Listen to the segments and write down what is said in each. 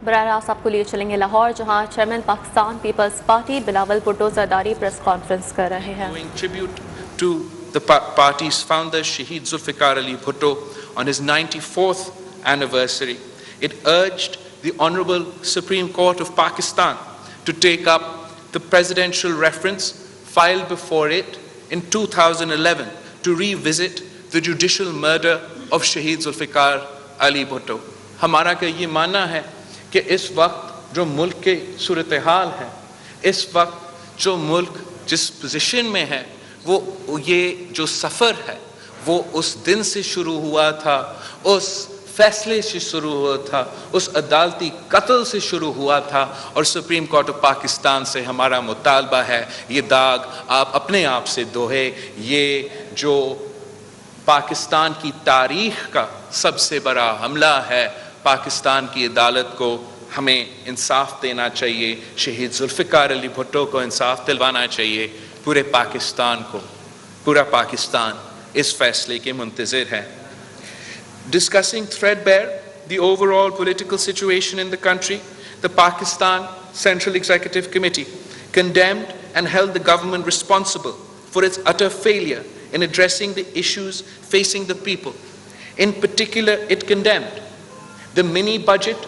براہ راست آپ کو لیے چلیں گے لاہور، جہاں chairman Pakistan Peoples Party Bilawal Bhutto Zardari press conference کر رہے ہیں. Tribute to the party's founder Shaheed Zulfikar Ali Bhutto on his 94th anniversary. It urged the Honorable Supreme Court of Pakistan to take up the presidential reference filed before it in 2011 to revisit the judicial murder of Shaheed Zulfikar Ali Bhutto. ہمارا کا یہ ماننا ہے کہ اس وقت جو ملک کے صورتحال ہے، اس وقت جو ملک جس پوزیشن میں ہے، وہ یہ جو سفر ہے وہ اس دن سے شروع ہوا تھا، اس فیصلے سے شروع ہوا تھا، اس عدالتی قتل سے شروع ہوا تھا، اور سپریم کورٹ آف پاکستان سے ہمارا مطالبہ ہے یہ داغ آپ اپنے آپ سے دھوئے. یہ جو پاکستان کی تاریخ کا سب سے بڑا حملہ ہے، پاکستان کی عدالت کو ہمیں انصاف دینا چاہیے، شہید ذوالفقار علی بھٹو کو انصاف دلوانا چاہیے. پورے پاکستان کو، پورا پاکستان اس فیصلے کے منتظر ہے. Discussing threadbare the overall political situation in the country, the Pakistan Central Executive Committee condemned and held the government responsible for its utter failure in addressing the issues facing the people. In particular, it condemned the mini budget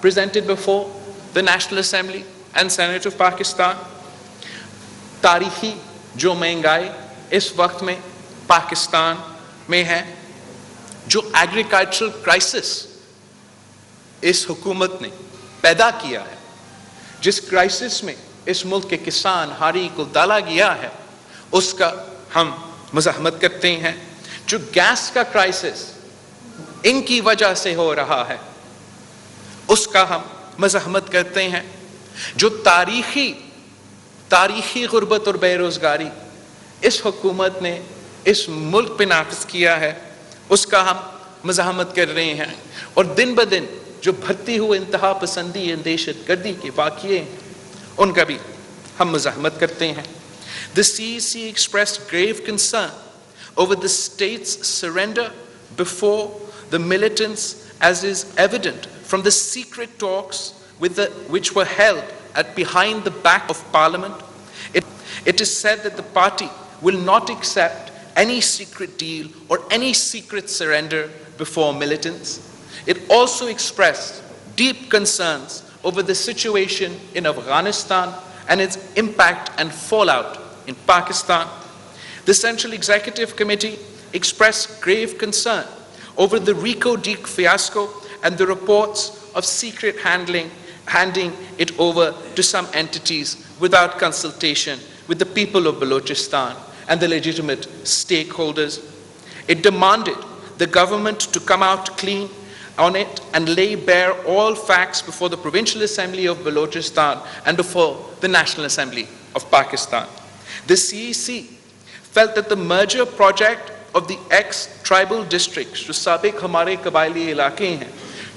presented before the National Assembly and Senate of Pakistan. تاریخی جو مہنگائی اس وقت میں پاکستان میں ہے، جو agricultural crisis اس حکومت نے پیدا کیا ہے، جس کرائسس میں اس ملک کے کسان ہاری کو ڈالا گیا ہے، اس کا ہم مزاحمت کرتے ہیں. جو گیس کا کرائسس ان کی وجہ سے ہو رہا ہے، اس کا ہم مزاحمت کرتے ہیں. جو تاریخی غربت اور بے روزگاری اس حکومت نے اس ملک پہ نافذ کیا ہے، اس کا ہم مزاحمت کر رہے ہیں. اور دن بدن جو بڑھتی ہوئے انتہا پسندی، دہشت گردی کے واقعے ہیں، ان کا بھی ہم مزاحمت کرتے ہیں. The CEC expressed grave concern over the state's surrender before the militants, as is evident from the secret talks which were held behind the back of Parliament. It is said that the party will not accept any secret deal or any secret surrender before militants. It also expressed deep concerns over the situation in Afghanistan and its impact and fallout in Pakistan. The Central Executive Committee expressed grave concern over the Rico Deek fiasco and the reports of secret handing it over to some entities without consultation with the people of Balochistan and the legitimate stakeholders. It demanded the government to come out clean on it and lay bare all facts before the Provincial Assembly of Balochistan and before the National Assembly of Pakistan. The CEC felt that the merger project of the ex-tribal districts, جو سابق ہمارے قبائلی علاقے ہیں،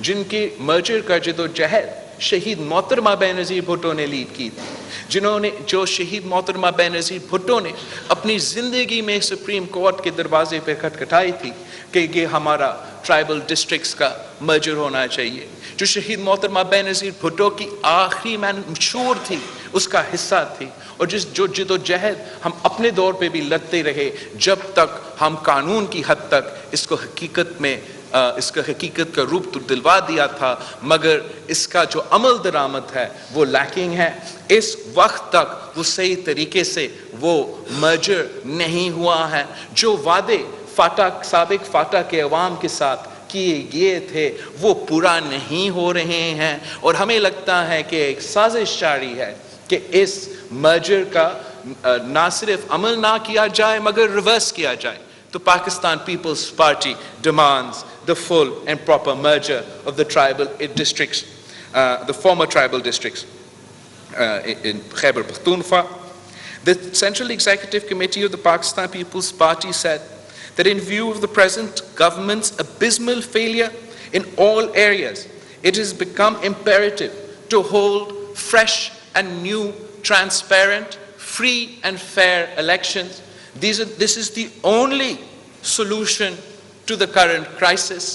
جن کے merger کا جدوجہد شہید محترمہ بینظیر بھٹو نے لیڈ کی تھی، جو شہید محترمہ بینظیر بھٹو نے اپنی زندگی میں سپریم کورٹ کے دروازے پہ کھٹکھٹائی تھی کہ یہ ہمارا ٹرائبل ڈسٹرکٹس کا مرجر ہونا چاہیے، جو شہید محترمہ بینظیر بھٹو کی آخری منشور تھی، اس کا حصہ تھی، اور جو جدوجہد ہم اپنے دور پہ بھی لڑتے رہے جب تک ہم قانون کی حد تک اس کو حقیقت کا روپ تو دلوا دیا تھا، مگر اس کا جو عمل درآمد ہے وہ لیکنگ ہے. اس وقت تک وہ صحیح طریقے سے وہ مرجر نہیں ہوا ہے. جو وعدے سابق فاٹا کے عوام کے ساتھ کیے گئے تھے وہ پورا نہیں ہو رہے ہیں، اور ہمیں لگتا ہے کہ ایک سازش جاری ہے کہ اس مرجر کا نہ صرف عمل نہ کیا جائے مگر ریورس کیا جائے. تو Pakistan People's Party demands the full and proper merger of the tribal districts, the former tribal districts in Khyber Pakhtunkhwa. The Central Executive Committee of the Pakistan People's Party said that in view of the present government's abysmal failure in all areas, it has become imperative to hold fresh and new, transparent, free and fair elections. This is the only solution to the current crisis.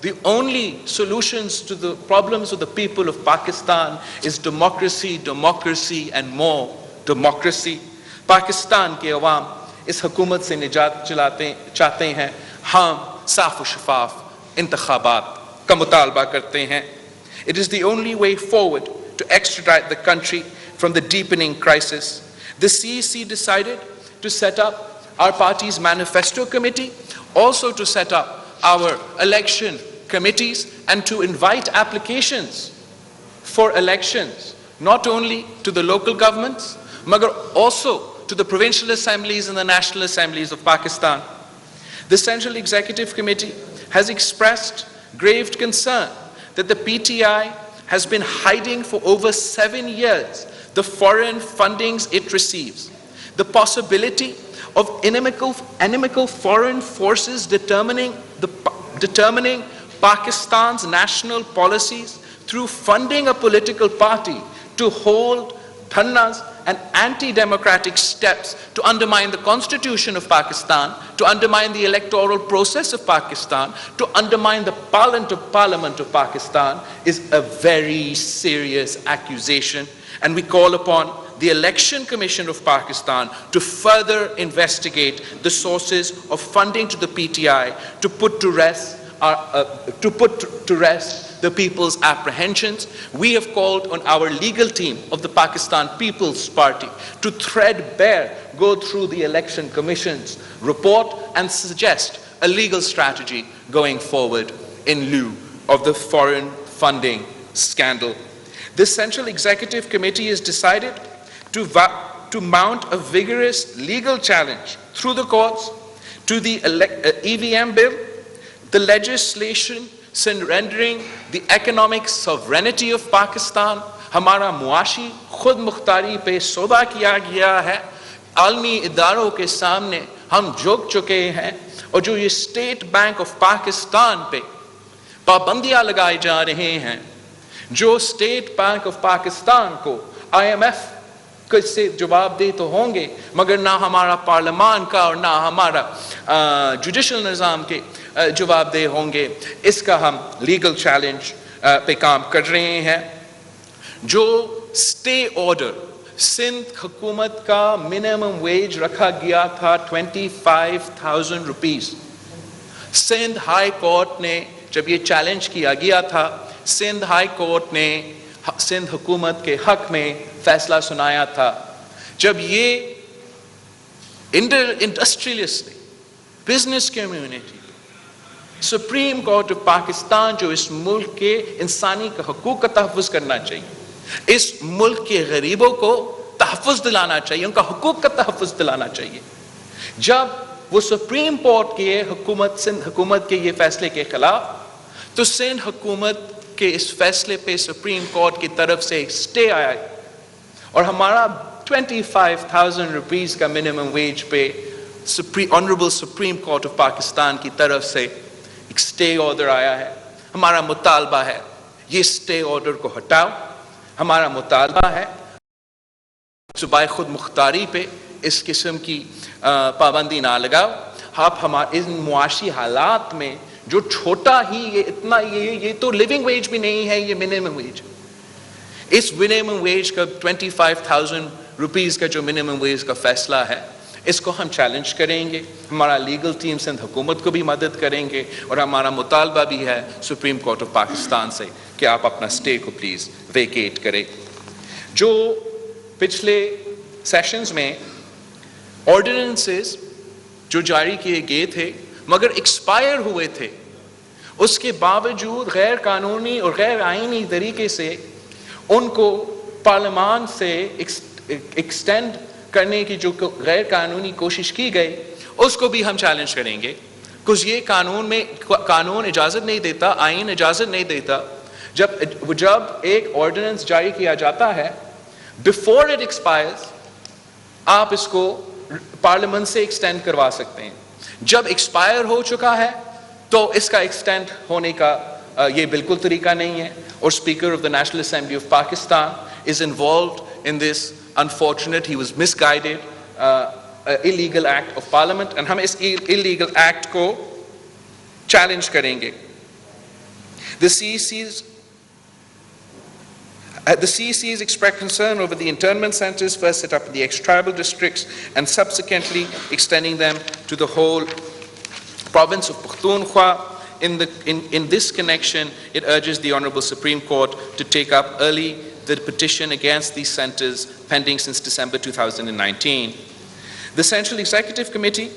the only solutions to the problems of the people of Pakistan is democracy, democracy and more democracy. Pakistan کے عوام اس حکومت سے نجات چاہتے ہیں. ہم صاف و شفاف انتخابات کا مطالبہ کرتے ہیں. It is the only way forward to extradite the country from the deepening crisis. The CEC decided to set up our party's manifesto committee, also to set up our election committees and to invite applications for elections, not only to the local governments, but also to the provincial assemblies and the national assemblies of Pakistan. The Central Executive Committee has expressed grave concern that the PTI has been hiding for over 7 years the foreign fundings it receives. The possibility of inimical foreign forces determining Pakistan's national policies through funding a political party to hold dharnas and anti-democratic steps to undermine the constitution of Pakistan, to undermine the electoral process of Pakistan, to undermine the parliament of Pakistan is a very serious accusation. And we call upon the Election Commission of Pakistan to further investigate the sources of funding to the PTI, to put to rest the people's apprehensions. We have called on our legal team of the Pakistan People's Party to threadbare go through the Election Commission's report and suggest a legal strategy going forward in lieu of the foreign funding scandal. The Central Executive Committee has decided to mount a vigorous legal challenge through the courts to the EVM bill, the legislation surrendering the economic sovereignty of Pakistan. ہمارا معاشی خود مختاری پہ سودا کیا گیا ہے. عالمی اداروں کے سامنے ہم جھک چکے ہیں, اور جو یہ اسٹیٹ بینک آف پاکستان پہ پابندیاں لگائے جا رہے ہیں, جو اسٹیٹ بینک آف پاکستان کو IMF سے جواب دہ تو ہوں گے, مگر نہ ہمارا پارلیمان کا اور نہ ہمارا جوڈیشل نظام کے جواب دہ ہوں گے. اس کا ہم لیگل چیلنج پہ کام کر رہے ہیں. جو اسٹے آرڈر سندھ حکومت کا منیمم ویج رکھا گیا تھا 25,000 روپیز, سندھ ہائی کورٹ نے جب یہ چیلنج کیا گیا تھا, سندھ ہائی کورٹ نے سندھ حکومت کے حق میں فیصلہ سنایا تھا. جب یہ industrialist business community supreme court of Pakistan جو اس ملک کے انسانی حقوق کا تحفظ کرنا چاہیے, اس ملک کے غریبوں کو تحفظ دلانا چاہیے, ان کا حقوق کا تحفظ دلانا چاہیے, جب وہ سپریم کورٹ کے سندھ حکومت کے یہ فیصلے کے خلاف, تو سندھ حکومت کے اس فیصلے پہ سپریم کورٹ کی طرف سے ایک سٹے آیا, اور ہمارا 25,000 روپیز کا منیمم ویج پہ honourable supreme court of Pakistan کی طرف سے ایک سٹے آرڈر آیا ہے. ہمارا مطالبہ ہے یہ سٹے آرڈر کو ہٹاؤ. ہمارا مطالبہ ہے صوبائی خود مختاری پہ اس قسم کی پابندی نہ لگاؤ. آپ ہمارے ان معاشی حالات میں جو چھوٹا ہی یہ تو لیونگ ویج بھی نہیں ہے, یہ منیمم ویج. اس منیمم ویج کا 25,000 روپیز کا جو منیمم ویج کا فیصلہ ہے, اس کو ہم چیلنج کریں گے. ہمارا لیگل ٹیم سندھ حکومت کو بھی مدد کریں گے, اور ہمارا مطالبہ بھی ہے سپریم کورٹ آف پاکستان سے کہ آپ اپنا سٹے کو پلیز ویکیٹ کریں. جو پچھلے سیشنز میں آرڈیننسز جو جاری کیے گئے تھے مگر ایکسپائر ہوئے تھے, اس کے باوجود غیر قانونی اور غیر آئینی طریقے سے ان کو پارلیمان سے ایکسٹینڈ کرنے کی جو غیر قانونی کوشش کی گئی, اس کو بھی ہم چیلنج کریں گے. کچھ یہ قانون اجازت نہیں دیتا, آئین اجازت نہیں دیتا. جب ایک آرڈیننس جاری کیا جاتا ہے, بیفور اٹ ایکسپائرز آپ اس کو پارلیمنٹ سے ایکسٹینڈ کروا سکتے ہیں. جب ایکسپائر ہو چکا ہے تو اس کا ایکسٹینڈ ہونے کا یہ بالکل طریقہ نہیں ہے, اور speaker of the national assembly of Pakistan is involved in this. Unfortunate, he was misguided, illegal act of parliament, and ہم اس illegal act کو challenge کریں گے. The CECs expressed concern over the internment centers first set up in the ex-tribal districts and subsequently extending them to the whole province of Pakhtunkhwa. In this connection, it urges the Honorable Supreme Court to take up early the petition against these centers pending since December 2019. The Central Executive Committee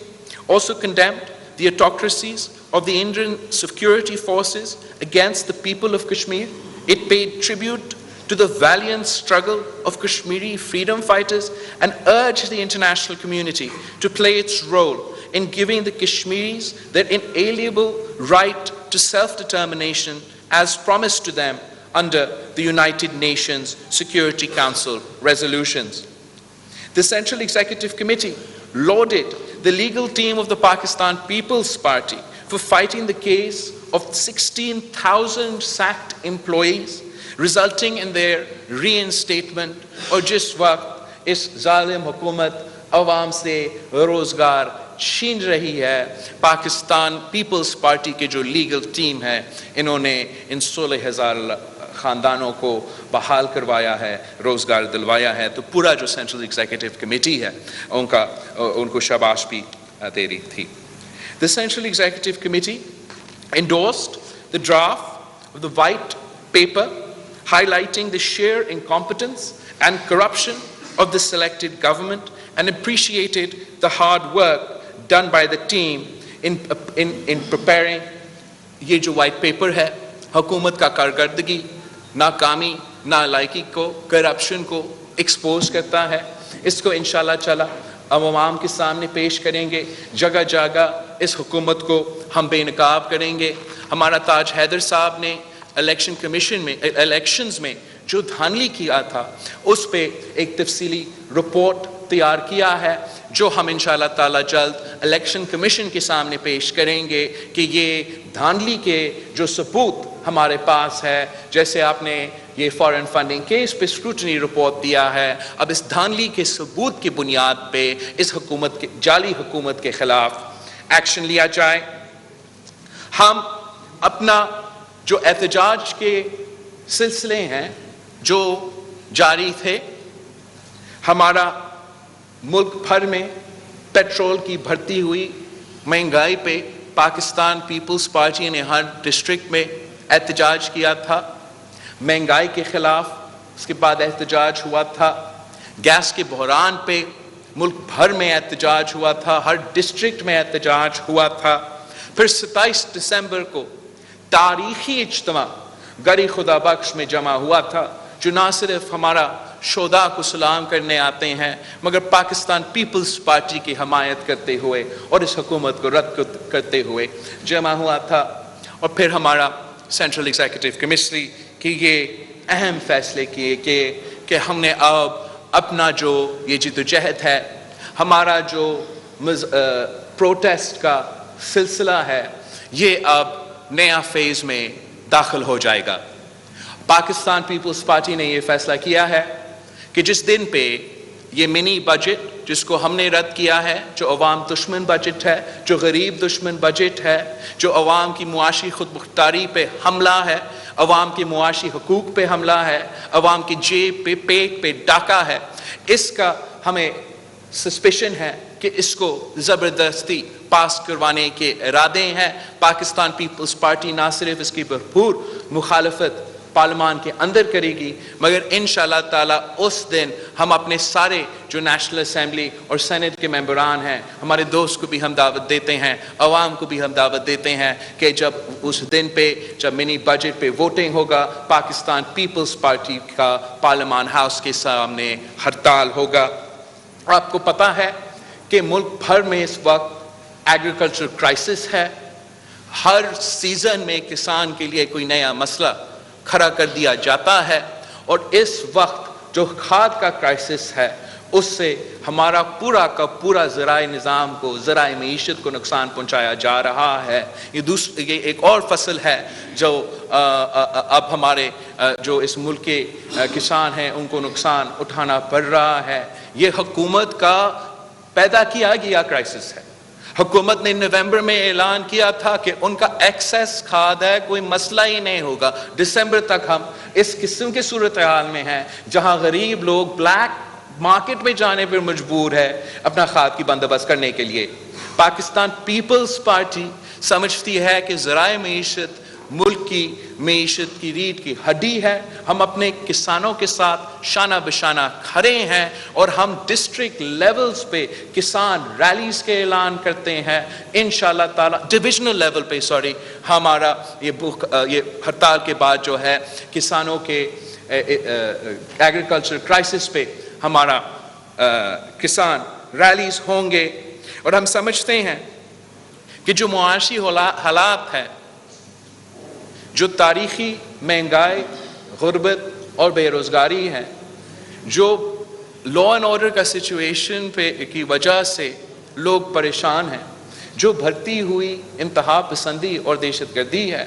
also condemned the autocracies of the Indian security forces against the people of Kashmir. It paid tribute to the valiant struggle of Kashmiri freedom fighters and urged the international community to play its role in giving the Kashmiris their inalienable right to self-determination as promised to them under the United Nations Security Council resolutions. The Central Executive Committee lauded the legal team of the Pakistan People's Party for fighting the case of 16,000 sacked employees, resulting in their reinstatement. اور جس وقت اس ظالم حکومت عوام سے روزگار چھین رہی ہے، پاکستان پیپلز پارٹی کے جو لیگل ٹیم ہے انہوں نے ان 16,000 خاندانوں کو بحال کروایا ہے، روزگار دلوایا ہے، تو پورا جو سینٹرل ایگزیکٹو کمیٹی ہے ان کو شاباش بھی دے رہی تھی. The Central Executive Committee endorsed the draft of the White Paper highlighting the sheer incompetence and corruption of the selected government and appreciated the hard work done by the team in preparing یہ جو white paper ہے حکومت کا کارکردگی، ناکامی، نالائکی کو، corruption کو expose کرتا ہے. اس کو انشاءاللہ تعالی عوام کے سامنے پیش کریں گے، جگہ جگہ اس حکومت کو ہم بے نقاب کریں گے. ہمارا تاج حیدر صاحب نے الیکشن کمیشن میں الیکشنز میں جو دھاندلی کیا تھا اس پہ ایک تفصیلی رپورٹ تیار کیا ہے جو ہم انشاءاللہ تعالی جلد الیکشن کمیشن کے سامنے پیش کریں گے کہ یہ دھاندلی کے جو ثبوت ہمارے پاس ہے، جیسے آپ نے یہ فارن فنڈنگ کیس پہ اسکروٹنی رپورٹ دیا ہے، اب اس دھاندلی کے ثبوت کی بنیاد پہ اس حکومت کے جعلی حکومت کے خلاف ایکشن لیا جائے. ہم اپنا جو احتجاج کے سلسلے ہیں جو جاری تھے، ہمارا ملک بھر میں پیٹرول کی بڑھتی ہوئی مہنگائی پہ پاکستان پیپلز پارٹی نے ہر ڈسٹرکٹ میں احتجاج کیا تھا. مہنگائی کے خلاف اس کے بعد احتجاج ہوا تھا. گیس کے بحران پہ ملک بھر میں احتجاج ہوا تھا، ہر ڈسٹرکٹ میں احتجاج ہوا تھا. پھر 27 دسمبر کو تاریخی اجتماع گری خدا بخش میں جمع ہوا تھا جو نہ صرف ہمارا شہداء کو سلام کرنے آتے ہیں مگر پاکستان پیپلز پارٹی کی حمایت کرتے ہوئے اور اس حکومت کو رد کرتے ہوئے جمع ہوا تھا. اور پھر ہمارا سینٹرل ایگزیکٹو کمیٹی کی یہ اہم فیصلے کیے کہ ہم نے اب اپنا جو یہ جدوجہد ہے، ہمارا جو پروٹیسٹ کا سلسلہ ہے، یہ اب نیا فیز میں داخل ہو جائے گا. پاکستان پیپلز پارٹی نے یہ فیصلہ کیا ہے کہ جس دن پہ یہ منی بجٹ جس کو ہم نے رد کیا ہے، جو عوام دشمن بجٹ ہے، جو غریب دشمن بجٹ ہے، جو عوام کی معاشی خود مختاری پہ حملہ ہے، عوام کے معاشی حقوق پہ حملہ ہے، عوام کی جیب پہ پیٹ پہ ڈاکہ ہے، اس کا ہمیں سسپیشن ہے کہ اس کو زبردستی پاس کروانے کے ارادے ہیں. پاکستان پیپلز پارٹی نہ صرف اس کی بھرپور مخالفت پارلیمان کے اندر کرے گی مگر انشاءاللہ تعالیٰ اس دن ہم اپنے سارے جو نیشنل اسمبلی اور سینٹ کے ممبران ہیں، ہمارے دوست کو بھی ہم دعوت دیتے ہیں، عوام کو بھی ہم دعوت دیتے ہیں کہ جب اس دن پہ جب منی بجٹ پہ ووٹنگ ہوگا، پاکستان پیپلز پارٹی کا پارلیمان ہاؤس کے سامنے ہڑتال ہوگا. آپ کو پتہ ہے کہ ملک بھر میں اس وقت ایگریکلچر کرائسس ہے. ہر سیزن میں کسان کے لیے کوئی نیا مسئلہ کھڑا کر دیا جاتا ہے اور اس وقت جو کھاد کا کرائسس ہے اس سے ہمارا پورا کا پورا زرعی نظام کو، زرعی معیشت کو نقصان پہنچایا جا رہا ہے. یہ ایک اور فصل ہے جو اب ہمارے جو اس ملک کے کسان ہیں ان کو نقصان اٹھانا پڑ رہا ہے. یہ حکومت کا پیدا کیا گیا کرائسس ہے. حکومت نے نومبر میں اعلان کیا تھا کہ ان کا ایکسیس کھاد ہے، کوئی مسئلہ ہی نہیں ہوگا. دسمبر تک ہم اس قسم کی صورتحال میں ہیں جہاں غریب لوگ بلیک مارکیٹ میں جانے پر مجبور ہے اپنا کھاد کی بندوبست کرنے کے لیے. پاکستان پیپلز پارٹی سمجھتی ہے کہ ذرائع معیشت ملک کی معیشت کی ریڑھ کی ہڈی ہے. ہم اپنے کسانوں کے ساتھ شانہ بشانہ کھڑے ہیں اور ہم ڈسٹرکٹ لیولز پہ کسان ریلیز کے اعلان کرتے ہیں. انشاءاللہ تعالی ڈویژنل لیول پہ ہمارا یہ ہڑتال کے بعد جو ہے کسانوں کے ایگریکلچر کرائسس پہ ہمارا کسان ریلیز ہوں گے. اور ہم سمجھتے ہیں کہ جو معاشی حالات ہیں، جو تاریخی مہنگائی، غربت اور بے روزگاری ہے، جو لا اینڈ آرڈر کا سچویشن کی وجہ سے لوگ پریشان ہیں، جو بڑھتی ہوئی انتہا پسندی اور دہشت گردی ہے،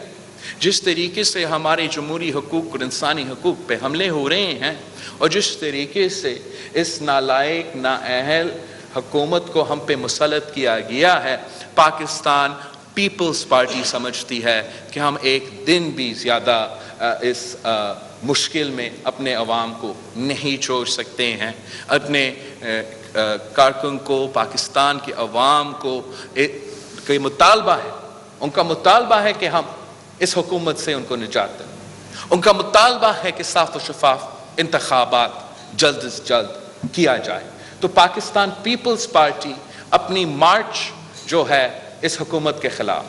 جس طریقے سے ہمارے جمہوری حقوق اور انسانی حقوق پہ حملے ہو رہے ہیں، اور جس طریقے سے اس نالائق نااہل حکومت کو ہم پہ مسلط کیا گیا ہے، پاکستان پیپلز پارٹی سمجھتی ہے کہ ہم ایک دن بھی زیادہ اس مشکل میں اپنے عوام کو نہیں چھوڑ سکتے ہیں. اپنے کارکن کو، پاکستان کے عوام کو کوئی مطالبہ ہے، ان کا مطالبہ ہے کہ ہم اس حکومت سے ان کو نجات دیں. ان کا مطالبہ ہے کہ صاف و شفاف انتخابات جلد از جلد کیا جائے. تو پاکستان پیپلز پارٹی اپنی مارچ جو ہے اس حکومت کے خلاف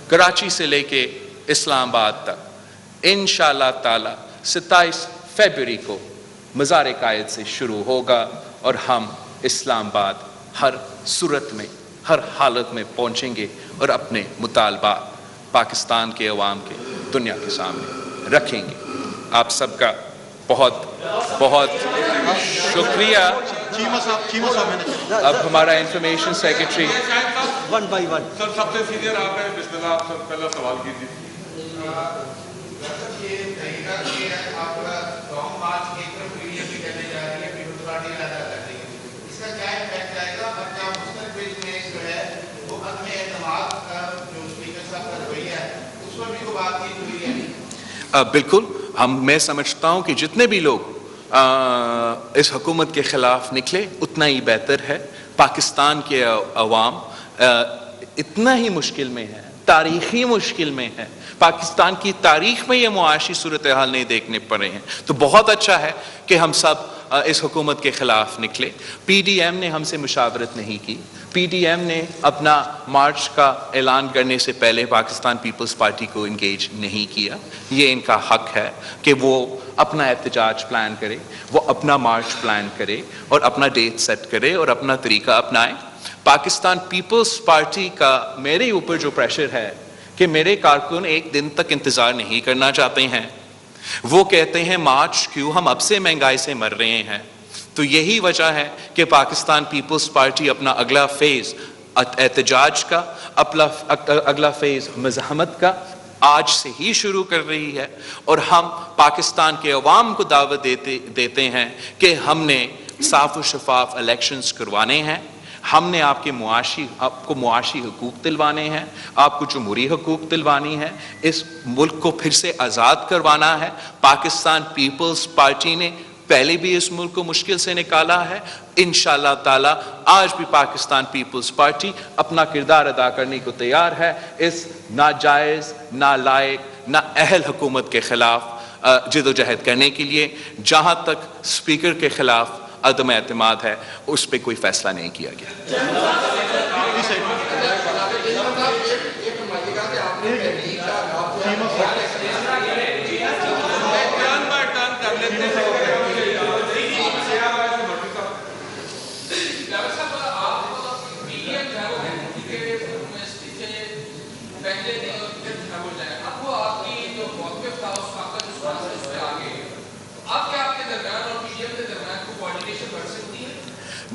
کراچی سے لے کے اسلام آباد تک انشاءاللہ تعالی 27 فروری کو مزار قائد سے شروع ہوگا، اور ہم اسلام آباد ہر صورت میں، ہر حالت میں پہنچیں گے اور اپنے مطالبات پاکستان کے عوام کے دنیا کے سامنے رکھیں گے. آپ سب کا بہت بہت شکریہ. اب ہمارا information secretary one by one. Sir سب سے سینئر آپ ہیں، بسم اللہ، آپ سب پہلا سوال کیجیے. بالکل. میں سمجھتا ہوں کہ جتنے بھی لوگ اس حکومت کے خلاف نکلے اتنا ہی بہتر ہے. پاکستان کے عوام اتنا ہی مشکل میں ہے، تاریخی مشکل میں ہے. پاکستان کی تاریخ میں یہ معاشی صورتحال نہیں دیکھنے پڑ رہے ہیں. تو بہت اچھا ہے کہ ہم سب اس حکومت کے خلاف نکلے. پی ڈی ایم نے ہم سے مشاورت نہیں کی. پی ڈی ایم نے اپنا مارچ کا اعلان کرنے سے پہلے پاکستان پیپلز پارٹی کو انگیج نہیں کیا. یہ ان کا حق ہے کہ وہ اپنا احتجاج پلان کرے، وہ اپنا مارچ پلان کرے اور اپنا ڈیٹ سیٹ کرے اور اپنا طریقہ اپنائے. پاکستان پیپلز پارٹی کا میرے اوپر جو پریشر ہے کہ میرے کارکن ایک دن تک انتظار نہیں کرنا چاہتے ہیں. وہ کہتے ہیں مارچ کیوں، ہم اب سے مہنگائی سے مر رہے ہیں. تو یہی وجہ ہے کہ پاکستان پیپلز پارٹی اپنا اگلا فیز احتجاج کا، اگلا فیز مزاحمت کا آج سے ہی شروع کر رہی ہے. اور ہم پاکستان کے عوام کو دعوت دیتے ہیں کہ ہم نے صاف و شفاف الیکشنز کروانے ہیں. ہم نے آپ کو معاشی حقوق دلوانے ہیں، آپ کو جمہوری حقوق دلوانی ہے، اس ملک کو پھر سے آزاد کروانا ہے. پاکستان پیپلز پارٹی نے پہلے بھی اس ملک کو مشکل سے نکالا ہے. انشاءاللہ تعالی آج بھی پاکستان پیپلز پارٹی اپنا کردار ادا کرنے کو تیار ہے اس ناجائز، نالائق، نااہل حکومت کے خلاف جدوجہد کرنے کے لیے. جہاں تک اسپیکر کے خلاف عدم اعتماد ہے اس پہ کوئی فیصلہ نہیں کیا گیا.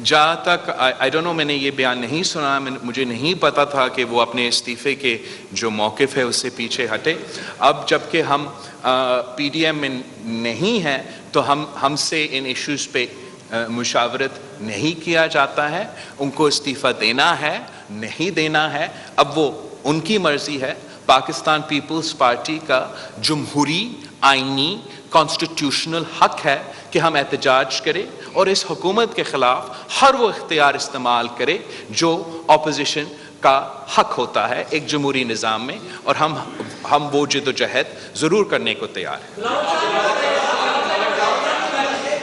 جہاں تک آئی ڈونٹ نو، میں نے یہ بیان نہیں سنا، مجھے نہیں پتا تھا کہ وہ اپنے استعفے کے جو موقف ہے اس سے پیچھے ہٹے. اب جب کہ ہم پی ڈی ایم میں نہیں ہیں تو ہم سے ان ایشوز پہ مشاورت نہیں کیا جاتا ہے. ان کو استعفیٰ دینا ہے نہیں دینا ہے اب وہ ان کی مرضی ہے. پاکستان پیپلز پارٹی کا جمہوری آئینی کانسٹیٹیوشنل حق ہے کہ ہم احتجاج کریں اور اس حکومت کے خلاف ہر وہ اختیار استعمال کرے جو اپوزیشن کا حق ہوتا ہے ایک جمہوری نظام میں, اور ہم وہ جد و جہد ضرور کرنے کو تیار ہیں.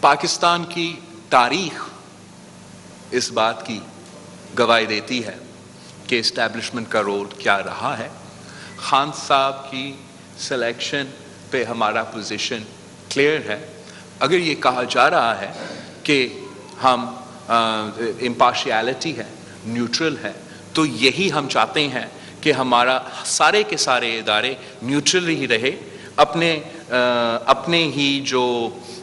پاکستان کی تاریخ اس بات کی گواہی دیتی ہے کہ اسٹیبلشمنٹ کا رول کیا رہا ہے. خان صاحب کی سلیکشن پہ ہمارا پوزیشن کلیئر ہے. اگر یہ کہا جا رہا ہے کہ ہم امپارشیلٹی ہے, نیوٹرل ہے, تو یہی ہم چاہتے ہیں کہ ہمارا سارے کے سارے ادارے نیوٹرل ہی رہے, اپنے ہی جو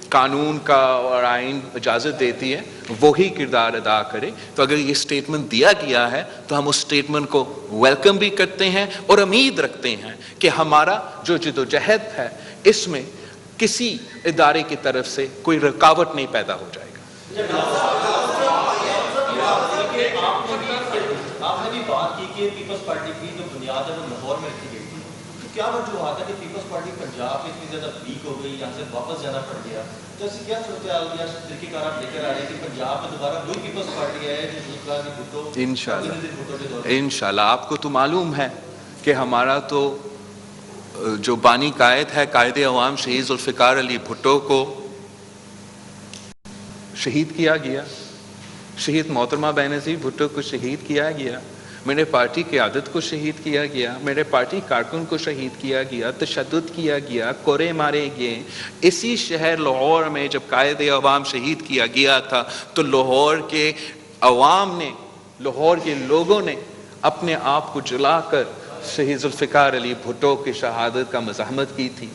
قانون کا اور آئین اجازت دیتی ہے وہی کردار ادا کرے. تو اگر یہ سٹیٹمنٹ دیا گیا ہے تو ہم اس سٹیٹمنٹ کو ویلکم بھی کرتے ہیں اور امید رکھتے ہیں کہ ہمارا جو جدوجہد ہے اس میں کسی ادارے کی طرف سے کوئی رکاوٹ نہیں پیدا ہو جائے گا. آپ نے بھی بات کی کہ پیپلز پارٹی کی جو بنیاد ہے وہ لاہور میں رکھی گئی تھی, تو کیا وجوہات ہے کہ پیپلز پارٹی پنجاب میں اتنی زیادہ ویک ہو گئی, یہاں سے واپس جانا پڑ گیا؟ تو ایسی کیا صورتحال یا طریقہ کار آپ لے کر آ رہے ہیں کہ پنجاب میں دوبارہ وہی پیپلز پارٹی ہے جو انشاءاللہ آپ کو تو معلوم ہے کہ ہمارا تو جو بانی قائد ہے قائد عوام شہید ذوالفقار علی بھٹو کو شہید کیا گیا, شہید محترمہ بینظیر بھٹو کو شہید کیا گیا, میرے پارٹی قیادت کو شہید کیا گیا, میرے پارٹی کارکن کو شہید کیا گیا, تشدد کیا گیا, کورے مارے گئے. اسی شہر لاہور میں جب قائد عوام شہید کیا گیا تھا تو لاہور کے عوام نے, لاہور کے لوگوں نے اپنے آپ کو جلا کر شہید ذوالفقار علی بھٹو کی شہادت کا مزاحمت کی تھی.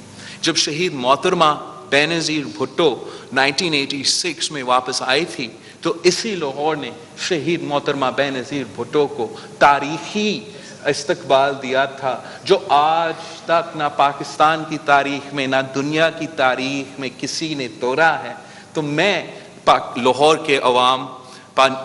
جب شہید محترمہ بینظیر بھٹو 1986 میں واپس آئی تھی تو اسی لاہور نے شہید محترمہ بینظیر بھٹو کو تاریخی استقبال دیا تھا جو آج تک نہ پاکستان کی تاریخ میں نہ دنیا کی تاریخ میں کسی نے توڑا ہے. تو میں لاہور کے عوام,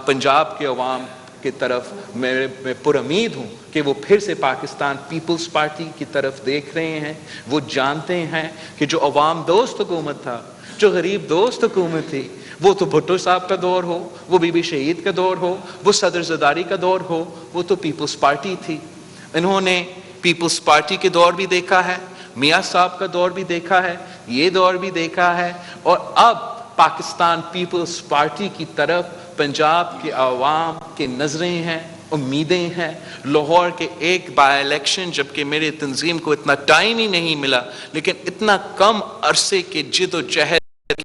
پنجاب کے عوام کی طرف میں پر امید ہوں کہ وہ پھر سے پاکستان پیپلز پارٹی کی طرف دیکھ رہے ہیں. وہ جانتے ہیں کہ جو عوام دوست حکومت تھا, جو غریب دوست حکومت تھی, وہ تو بھٹو صاحب کا دور ہو, وہ بی بی شہید کا دور ہو, وہ صدر زرداری کا دور ہو, وہ تو پیپلز پارٹی تھی. انہوں نے پیپلز پارٹی کے دور بھی دیکھا ہے, میاں صاحب کا دور بھی دیکھا ہے, یہ دور بھی دیکھا ہے, اور اب پاکستان پیپلز پارٹی کی طرف پنجاب کے عوام کے نظریں ہیں, امیدیں ہیں. لاہور کے ایک بائی الیکشن, جبکہ میرے تنظیم کو اتنا ٹائم ہی نہیں ملا, لیکن اتنا کم عرصے کے جد و جہد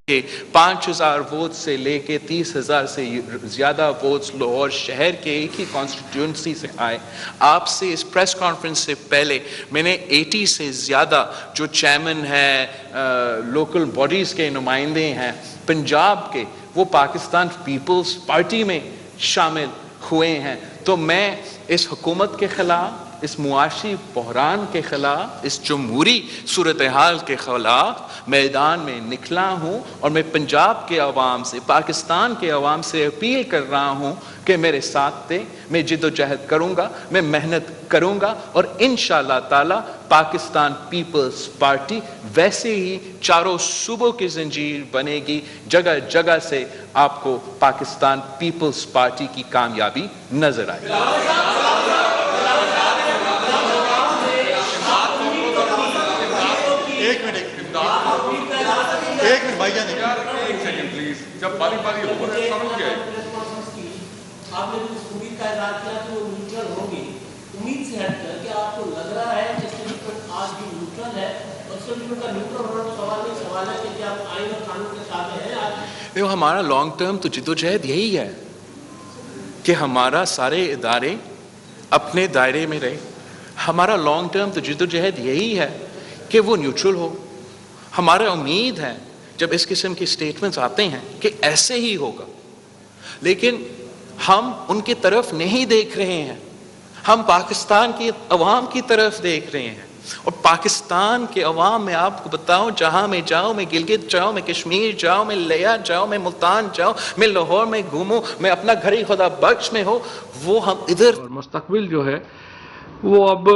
کے 5,000 ووٹ سے لے کے 30,000 سے زیادہ ووٹس لاہور شہر کے ایک ہی کانسٹیٹیوئنسی سے آئے. آپ سے اس پریس کانفرنس سے پہلے میں نے 80 سے زیادہ جو چیئرمین ہیں, لوکل باڈیز کے نمائندے ہیں پنجاب کے, وہ پاکستان پیپلز پارٹی میں شامل ہوئے ہیں. تو میں اس حکومت کے خلاف, اس معاشی بحران کے خلاف, اس جمہوری صورتحال کے خلاف میدان میں نکلا ہوں, اور میں پنجاب کے عوام سے, پاکستان کے عوام سے اپیل کر رہا ہوں کہ میرے ساتھ دیں. میں جد و جہد کروں گا, میں محنت کروں گا, اور انشاءاللہ تعالی پاکستان پیپلز پارٹی ویسے ہی چاروں صوبوں کی زنجیر بنے گی. جگہ جگہ سے آپ کو پاکستان پیپلز پارٹی کی کامیابی نظر آئے گی. ایک منٹ بھائی جان, ایک سیکنڈ پلیز. جب باری باری ہو رہے سمجھ گئے آپ نے اس امید کا اظہار کیا کہ وہ نیوٹرل ہوں گی. امید سے ہٹ کر کہ آپ کو لگ رہا ہے کہ اسٹیبلشمنٹ آج بھی نیوٹرل ہے, اور اسٹیبلشمنٹ کا نیوٹرل ہونا تو سوال نہیں, سوال ہے کہ کیا آپ آئین اور قانون کے تابع ہیں آج؟ دیکھو, ہمارا لانگ ٹرم تو جدوجہد یہی ہے کہ ہمارا سارے ادارے اپنے دائرے میں رہے, ہمارا لانگ ٹرم تو جدوجہد یہی ہے کہ وہ نیوٹرل ہو. ہمارا امید ہے جب اس قسم کی سٹیٹمنٹس آتے ہیں کہ ایسے ہی ہوگا، لیکن ہم ان کی طرف نہیں دیکھ رہے ہیں، ہم پاکستان کی عوام کی طرف دیکھ رہے ہیں. اور پاکستان کے عوام میں آپ کو بتاؤں، جہاں میں جاؤں، میں گلگت جاؤں، میں کشمیر جاؤں، میں لیا جاؤں، میں ملتان جاؤں، میں لاہور میں گھوموں، میں اپنا گھر ہی خدا بخش میں ہو، وہ ہم ادھر. اور مستقبل جو ہے وہ اب